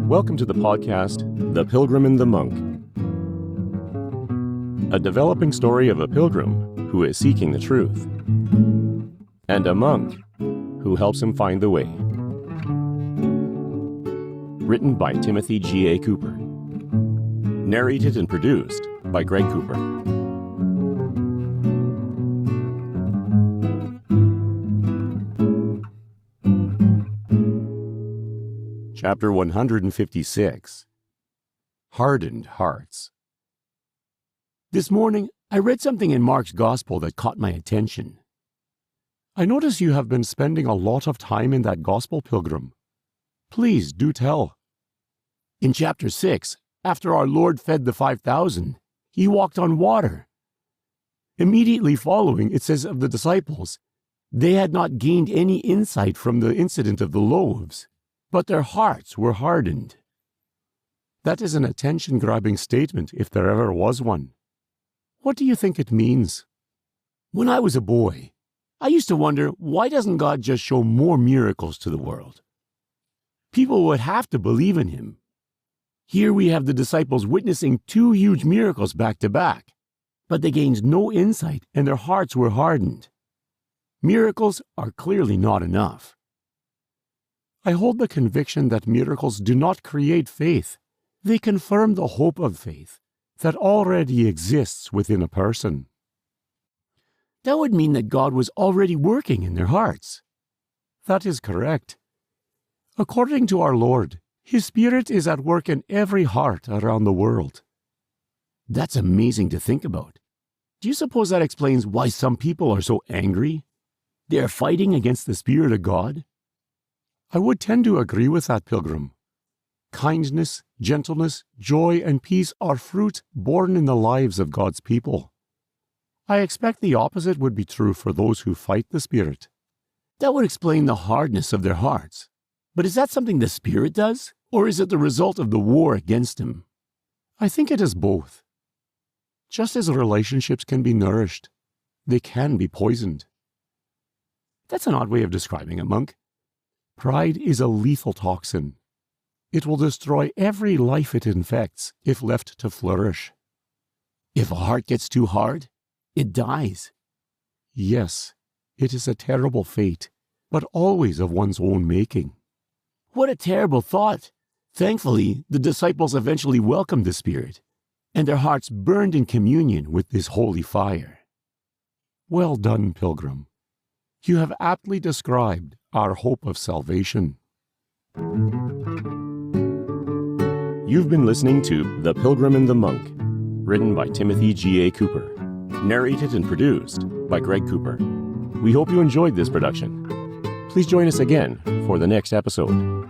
Welcome to the podcast, The Pilgrim and the Monk. A developing story of a pilgrim who is seeking the truth, and a monk who helps him find the way. Written by Timothy G. A. Cooper. Narrated and produced by Greg Cooper. Chapter 156. Hardened Hearts. This morning, I read something in Mark's Gospel that caught my attention. I notice you have been spending a lot of time in that Gospel, Pilgrim. Please do tell. In chapter 6, after our Lord fed the 5,000, he walked on water. Immediately following, it says of the disciples, they had not gained any insight from the incident of the loaves, but their hearts were hardened. That is an attention-grabbing statement if there ever was one. What do you think it means? When I was a boy, I used to wonder, why doesn't God just show more miracles to the world? People would have to believe in him. Here we have the disciples witnessing 2 huge miracles back to back, but they gained no insight and their hearts were hardened. Miracles are clearly not enough. I hold the conviction that miracles do not create faith. They confirm the hope of faith that already exists within a person. That would mean that God was already working in their hearts. That is correct. According to our Lord, His Spirit is at work in every heart around the world. That's amazing to think about. Do you suppose that explains why some people are so angry? They are fighting against the Spirit of God? I would tend to agree with that, Pilgrim. Kindness, gentleness, joy, and peace are fruit born in the lives of God's people. I expect the opposite would be true for those who fight the Spirit. That would explain the hardness of their hearts. But is that something the Spirit does, or is it the result of the war against Him? I think it is both. Just as relationships can be nourished, they can be poisoned. That's an odd way of describing it, monk. Pride is a lethal toxin. It will destroy every life it infects if left to flourish. If a heart gets too hard, it dies. Yes, it is a terrible fate, but always of one's own making. What a terrible thought! Thankfully, the disciples eventually welcomed the Spirit, and their hearts burned in communion with this holy fire. Well done, Pilgrim. You have aptly described our hope of salvation. You've been listening to The Pilgrim and the Monk, written by Timothy G. A. Cooper, narrated and produced by Greg Cooper. We hope you enjoyed this production. Please join us again for the next episode.